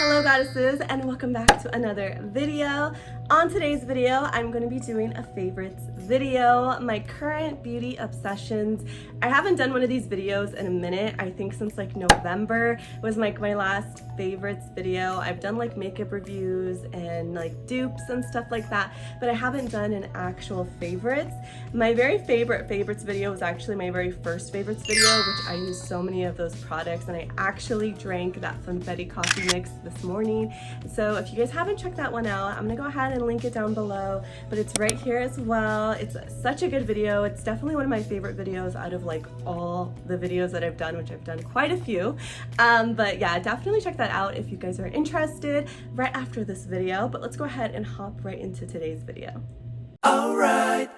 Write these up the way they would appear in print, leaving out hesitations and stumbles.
Hello goddesses, and welcome back to another video. On today's video, I'm going to be doing a favorites video, my current beauty obsessions. I haven't done one of these videos in a minute. I think since like November was like my last favorites video. I've done like makeup reviews and like dupes and stuff like that, but I haven't done an actual favorites. My very favorite favorites video was actually my very first favorites video, which I used so many of those products, and I actually drank that Funfetti coffee mix this morning. So if you guys haven't checked that one out, I'm gonna go ahead and link it down below, but it's right here as well. It's such a good video. It's definitely one of my favorite videos out of like all the videos that I've done, which I've done quite a few. But yeah, definitely check that out if you guys are interested right after this video. But let's go ahead and hop right into today's video. Alright.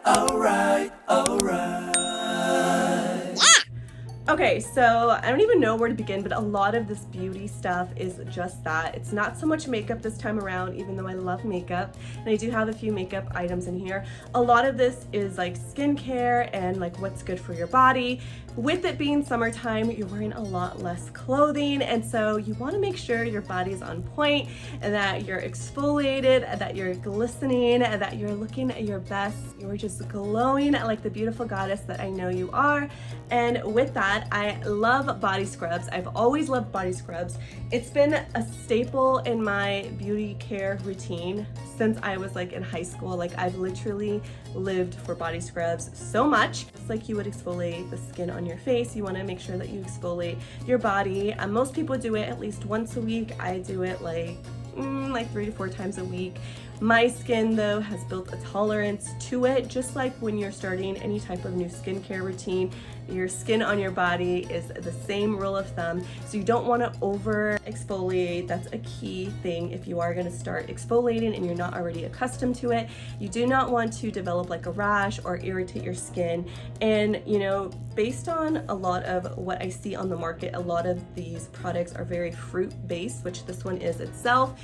Okay, so I don't even know where to begin, but a lot of this beauty stuff is just that. It's not so much makeup this time around, even though I love makeup, and I do have a few makeup items in here. A lot of this is like skincare and like what's good for your body. With it being summertime, you're wearing a lot less clothing, and so you want to make sure your body's on point and that you're exfoliated, that you're glistening, and that you're looking at your best. You're just glowing like the beautiful goddess that I know you are. And with that, I love body scrubs. I've always loved body scrubs. It's been a staple in my beauty care routine since I was like in high school. Like I've literally lived for body scrubs so much. It's like you would exfoliate the skin on your face. You want to make sure that you exfoliate your body. Most people do it at least once a week. I do it like 3 to 4 times a week. My skin though has built a tolerance to it, just like when you're starting any type of new skincare routine. Your skin on your body is the same rule of thumb, so you don't want to over exfoliate. That's a key thing if you are going to start exfoliating and you're not already accustomed to it. You do not want to develop like a rash or irritate your skin. And you know, based on a lot of what I see on the market, a lot of these products are very fruit based, which this one is itself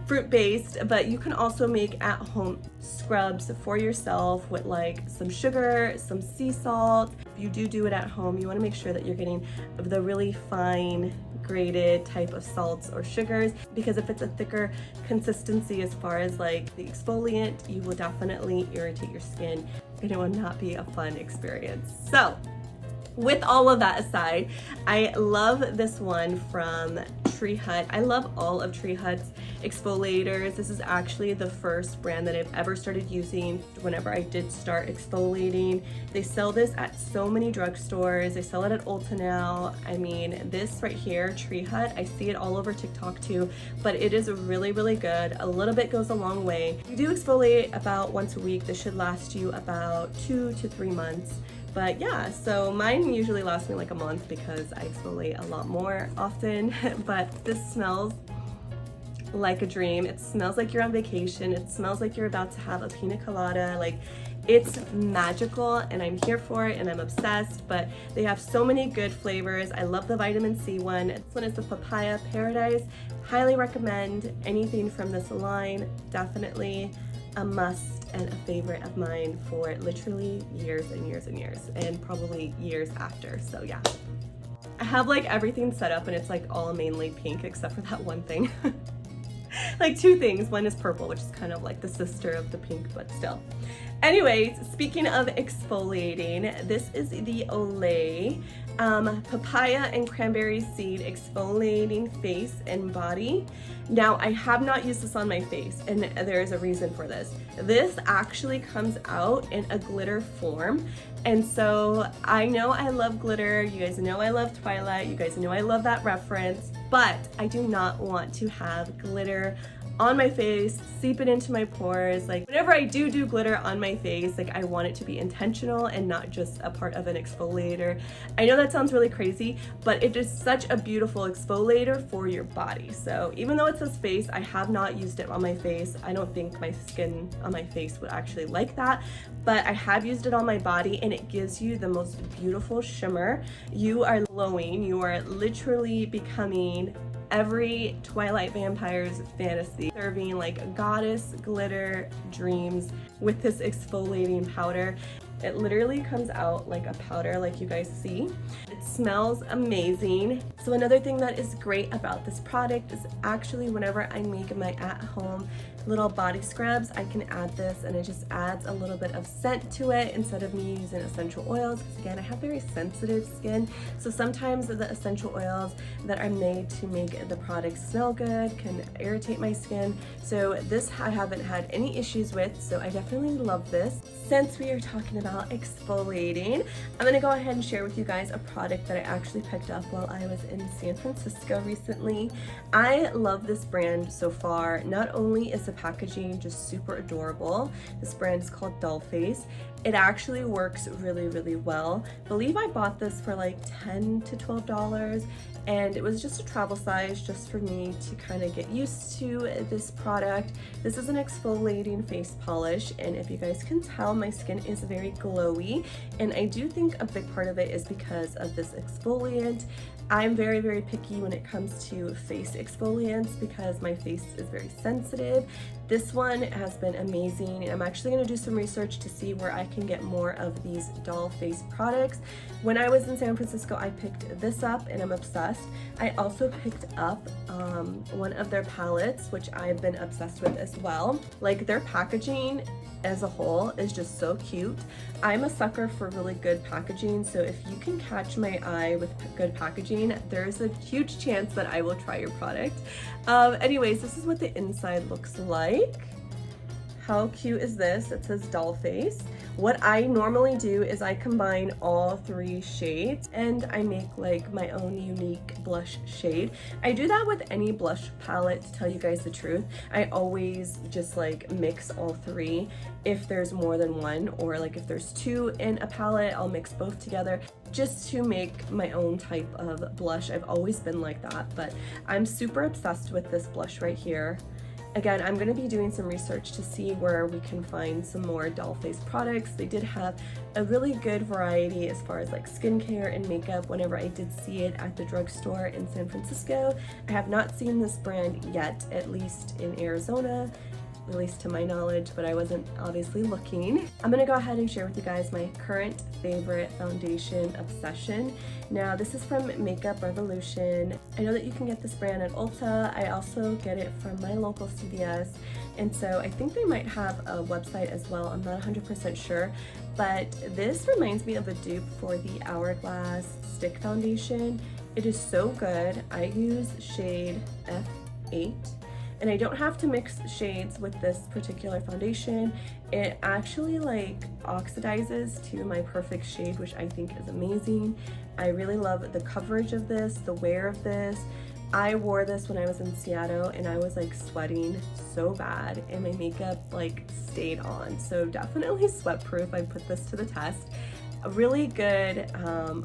fruit based, but you can also make at home scrubs for yourself with like some sugar, some sea salt. If you do it at home, you want to make sure that you're getting the really fine graded type of salts or sugars, because if it's a thicker consistency as far as like the exfoliant, you will definitely irritate your skin and it will not be a fun experience. So with all of that aside, I love this one from Tree Hut. I love all of Tree Hut's exfoliators. This is actually the first brand that I've ever started using whenever I did start exfoliating. They sell this at so many drugstores. They sell it at Ulta now. I mean, this right here, Tree Hut, I see it all over TikTok too, but it is really, really good. A little bit goes a long way. You do exfoliate about once a week. This should last you about 2 to 3 months. But yeah, so mine usually lasts me like a month because I exfoliate a lot more often. But this smells like a dream. It smells like you're on vacation. It smells like you're about to have a pina colada. Like, it's magical and I'm here for it and I'm obsessed. But they have so many good flavors. I love the vitamin C one. This one is the Papaya Paradise. Highly recommend anything from this line. Definitely a must and a favorite of mine for literally years and years and years, and probably years after. So yeah, I have like everything set up and it's like all mainly pink except for that one thing. Like 2 things. One is purple, which is kind of like the sister of the pink, but still. Anyways, speaking of exfoliating, this is the Olay papaya and cranberry seed exfoliating face and body. Now, I have not used this on my face, and there is a reason for this. This actually comes out in a glitter form, and so I know I love glitter. You guys know I love Twilight. You guys know I love that reference, but I do not want to have glitter on my face, seep it into my pores. Like whenever I do glitter on my face, like I want it to be intentional and not just a part of an exfoliator. I know that sounds really crazy, but it is such a beautiful exfoliator for your body. So even though it says face, I have not used it on my face. I don't think my skin on my face would actually like that, but I have used it on my body and it gives you the most beautiful shimmer. You are glowing. You are literally becoming every Twilight vampire's fantasy, serving like goddess glitter dreams with this exfoliating powder. It literally comes out like a powder, like you guys see. It smells amazing. So another thing that is great about this product is actually whenever I make my at-home little body scrubs, I can add this and it just adds a little bit of scent to it instead of me using essential oils, because again, I have very sensitive skin, so sometimes the essential oils that are made to make the product smell good can irritate my skin. So this I haven't had any issues with, so I definitely love this. Since we are talking about exfoliating, I'm gonna go ahead and share with you guys a product that I actually picked up while I was in San Francisco recently. I love this brand so far. Not only is the packaging just super adorable, this brand is called DollFace. It actually works really, really well. I believe I bought this for like $10 to $12, and it was just a travel size just for me to kind of get used to this product. This is an exfoliating face polish, and if you guys can tell, my skin is very glowy, and I do think a big part of it is because of this exfoliant. I'm very, very picky when it comes to face exfoliants because my face is very sensitive. This one has been amazing, and I'm actually going to do some research to see where I can get more of these DollFace products. When I was in San Francisco, I picked this up and I'm obsessed. I also picked up one of their palettes, which I've been obsessed with as well. Like, their packaging as a whole is just so cute. I'm a sucker for really good packaging, so if you can catch my eye with good packaging, there's a huge chance that I will try your product. Anyways, this is what the inside looks like. How cute is this? It says DollFace. What I normally do is I combine all 3 shades and I make like my own unique blush shade. I do that with any blush palette, to tell you guys the truth. I always just like mix all 3 if there's more than one, or like if there's 2 in a palette, I'll mix both together just to make my own type of blush. I've always been like that, but I'm super obsessed with this blush right here. Again, I'm going to be doing some research to see where we can find some more DollFace products. They did have a really good variety as far as like skincare and makeup whenever I did see it at the drugstore in San Francisco. I have not seen this brand yet, at least in Arizona, at least to my knowledge, but I wasn't obviously looking. I'm gonna go ahead and share with you guys my current favorite foundation obsession. Now, this is from Makeup Revolution. I know that you can get this brand at Ulta. I also get it from my local CVS, and so I think they might have a website as well. I'm not 100% sure, but this reminds me of a dupe for the Hourglass Stick Foundation. It is so good. I use shade F8. And I don't have to mix shades with this particular foundation. It actually like oxidizes to my perfect shade, which I think is amazing. I really love the coverage of this, the wear of this. I wore this when I was in Seattle and I was like sweating so bad and my makeup like stayed on. So definitely sweat proof. I put this to the test. A really good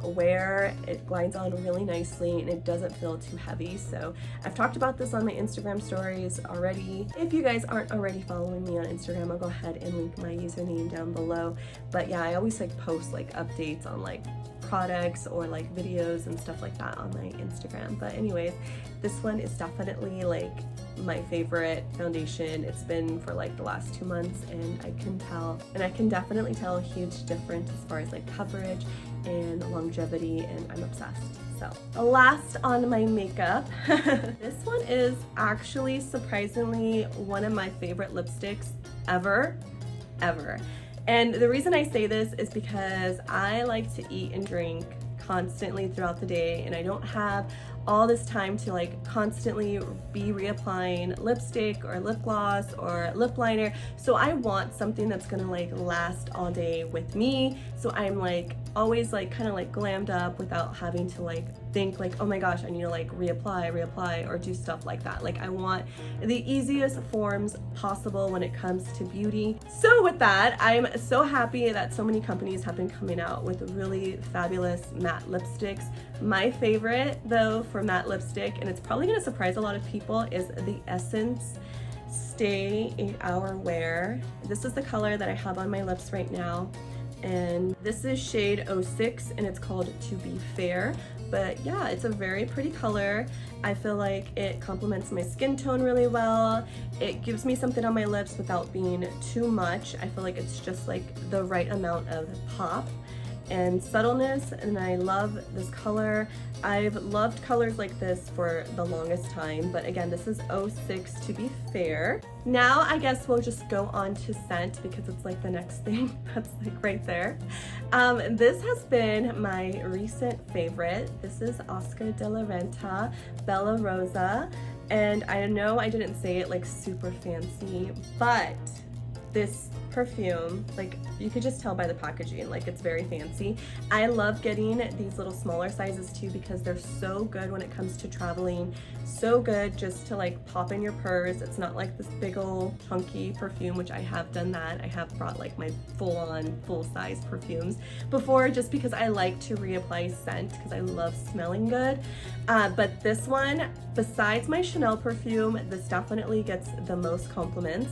wear. It glides on really nicely and it doesn't feel too heavy. So I've talked about this on my Instagram stories already. If you guys aren't already following me on Instagram, I'll go ahead and link my username down below. But yeah, I always like post like updates on like products or like videos and stuff like that on my Instagram. But anyways, this one is definitely like my favorite foundation. It's been for like the last 2 months, and I can definitely tell a huge difference as far as like coverage and longevity, and I'm obsessed. So last on my makeup, this one is actually surprisingly one of my favorite lipsticks ever. And the reason I say this is because I like to eat and drink constantly throughout the day, and I don't have all this time to like constantly be reapplying lipstick or lip gloss or lip liner. So I want something that's gonna like last all day with me, so I'm like always like kind of like glammed up without having to like think like, oh my gosh, I need to like reapply or do stuff like that. Like, I want the easiest forms possible when it comes to beauty. So with that, I'm so happy that so many companies have been coming out with really fabulous matte lipsticks. My favorite though for matte lipstick, and it's probably gonna surprise a lot of people, is the Essence Stay 8 Hour Wear. This is the color that I have on my lips right now. and this is shade 06 and it's called To Be Fair. But yeah, it's a very pretty color. I feel like it complements my skin tone really well. It gives me something on my lips without being too much. I feel like it's just like the right amount of pop and subtleness, and I love this color. I've loved colors like this for the longest time, but again, this is 06 To Be Fair. Now I guess we'll just go on to scent because it's like the next thing that's like right there. This has been my recent favorite. This is Oscar DeLaRenta Bella Rosa, and I know I didn't say it like super fancy, but this perfume, like you could just tell by the packaging, like it's very fancy. I love getting these little smaller sizes too because they're so good when it comes to traveling. So good just to like pop in your purse. It's not like this big old chunky perfume, which I have done that. I have brought like my full-on full-size perfumes before just because I like to reapply scent because I love smelling good. But this one, besides my Chanel perfume, this definitely gets the most compliments.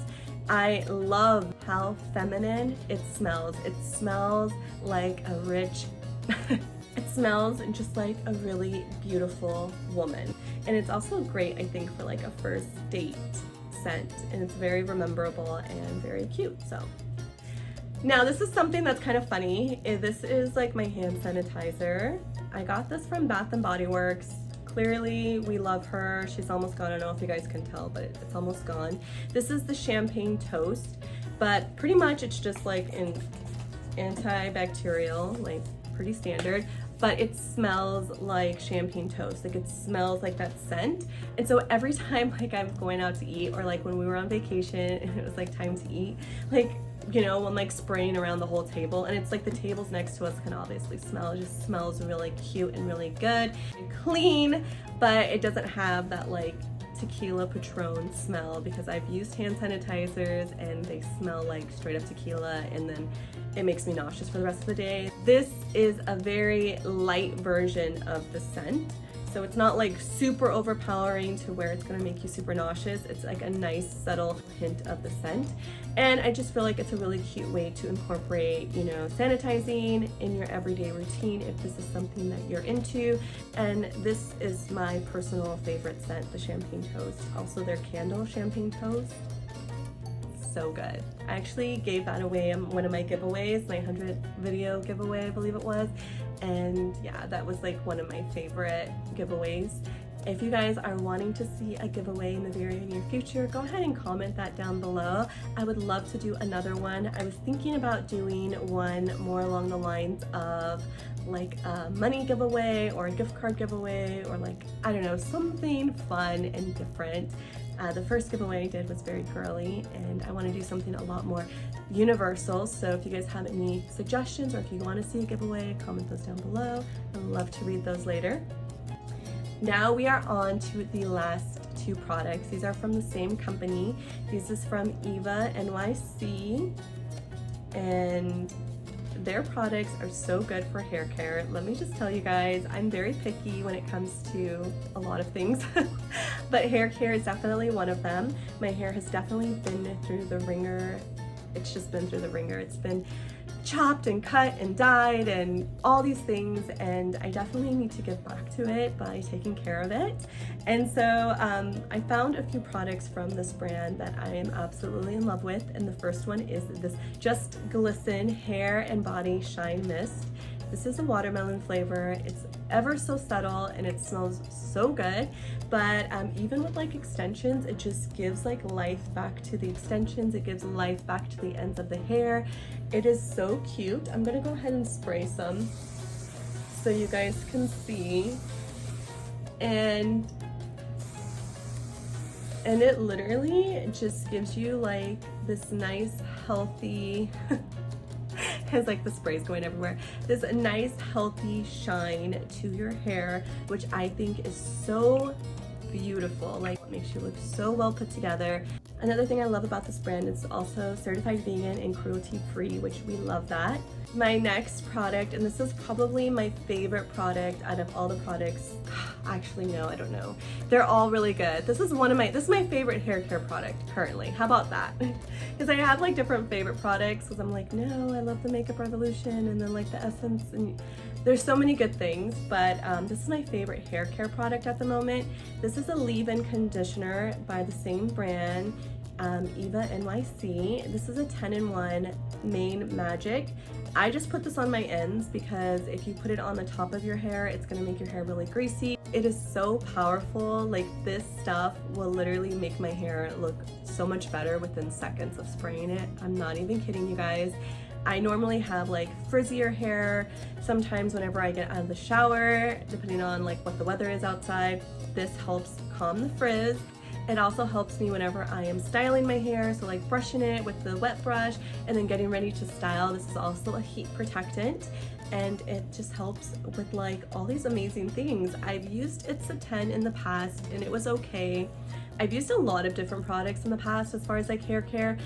I love how feminine it smells. It smells like a rich, it smells just like a really beautiful woman. And it's also great, I think, for like a first date scent. And it's very rememberable and very cute, so. Now this is something that's kind of funny. This is like my hand sanitizer. I got this from Bath & Body Works. Clearly, we love her. She's almost gone. I don't know if you guys can tell, but it's almost gone. This is the Champagne Toast, but pretty much it's just like an Anti-Bacterial, like pretty standard, but it smells like champagne toast. Like it smells like that scent. And so every time like I'm going out to eat or like when we were on vacation and it was like time to eat, like, you know, when like spraying around the whole table, and it's like the tables next to us can obviously smell. It just smells really cute and really good and clean, but it doesn't have that like tequila Patron smell because I've used hand sanitizers and they smell like straight up tequila, and then it makes me nauseous for the rest of the day. This is a very light version of the scent. So it's not like super overpowering to where it's gonna make you super nauseous. It's like a nice subtle hint of the scent. And I just feel like it's a really cute way to incorporate, you know, sanitizing in your everyday routine if this is something that you're into. And this is my personal favorite scent, the Champagne Toast. Also their candle Champagne Toast. So good. I actually gave that away in one of my giveaways, my 100th video giveaway, I believe it was. And yeah, that was like one of my favorite giveaways. If you guys are wanting to see a giveaway in the very near future, go ahead and comment that down below. I would love to do another one. I was thinking about doing one more along the lines of like a money giveaway or a gift card giveaway, or like, I don't know, something fun and different. The first giveaway I did was very girly, and I want to do something a lot more universal. So if you guys have any suggestions or if you want to see a giveaway, comment those down below. I'd love to read those later. Now we are on to the last two products. These are from the same company. This is from Eva-NYC, and their products are so good for hair care. Let me just tell you guys, I'm very picky when it comes to a lot of things, but hair care is definitely one of them. My hair has definitely been through the ringer. It's just been through the ringer. It's been chopped and cut and dyed and all these things, and I definitely need to give back to it by taking care of it. And so I found a few products from this brand that I am absolutely in love with, and the first one is this Just Glisten Hair and Body Shine Mist. This is a watermelon flavor. It's ever so subtle and it smells so good, but even with like extensions, it just gives like life back to the extensions. It gives life back to the ends of the hair. It is so cute. I'm gonna go ahead and spray some so you guys can see. And it literally just gives you like this nice healthy has like the sprays going everywhere. This nice healthy shine to your hair, which I think is so beautiful. Like, it makes you look so well put together. Another thing I love about this brand is also certified vegan and cruelty free, which we love that. My next product, and this is probably my favorite product out of all the products. Actually, no, I don't know. They're all really good. This is my favorite hair care product currently. How about that? Because I have like different favorite products, because I'm like, no, I love the Makeup Revolution, and then like the Essence, and there's so many good things, but this is my favorite hair care product at the moment. This is a leave-in conditioner by the same brand, Eva-NYC. This is a 10-in-1 Main Magic. I just put this on my ends because if you put it on the top of your hair, it's gonna make your hair really greasy. It is so powerful. Like, this stuff will literally make my hair look so much better within seconds of spraying it. I'm not even kidding you guys. I normally have like frizzier hair. Sometimes whenever I get out of the shower, depending on like what the weather is outside, this helps calm the frizz. It also helps me whenever I am styling my hair, so like brushing it with the wet brush and then getting ready to style. This is also a heat protectant, and it just helps with like all these amazing things. I've used It's a 10 in the past and it was okay. I've used a lot of different products in the past as far as like hair care.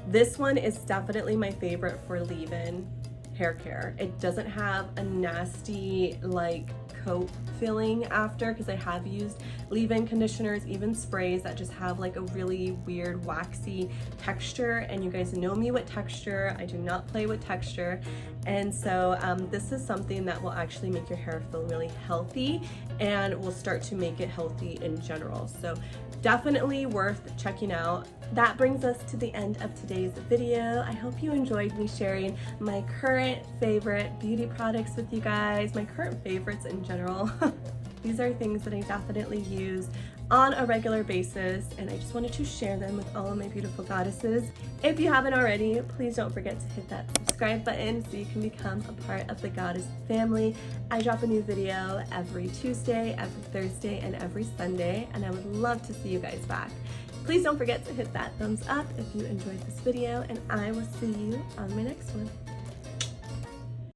This one is definitely my favorite for leave-in hair care. It doesn't have a nasty like coat feeling after, because I have used leave-in conditioners, even sprays that just have like a really weird waxy texture, and you guys know me with texture. I do not play with texture, and so this is something that will actually make your hair feel really healthy and will start to make it healthy in general. So definitely worth checking out. That brings us to the end of today's video. I hope you enjoyed me sharing my current favorite beauty products with you guys, my current favorites in general. These are things that I definitely use on a regular basis, and I just wanted to share them with all of my beautiful goddesses. If you haven't already, please don't forget to hit that subscribe button so you can become a part of the Goddess family. I drop a new video every Tuesday, every Thursday, and every Sunday, and I would love to see you guys back. Please don't forget to hit that thumbs up if you enjoyed this video, and I will see you on my next one.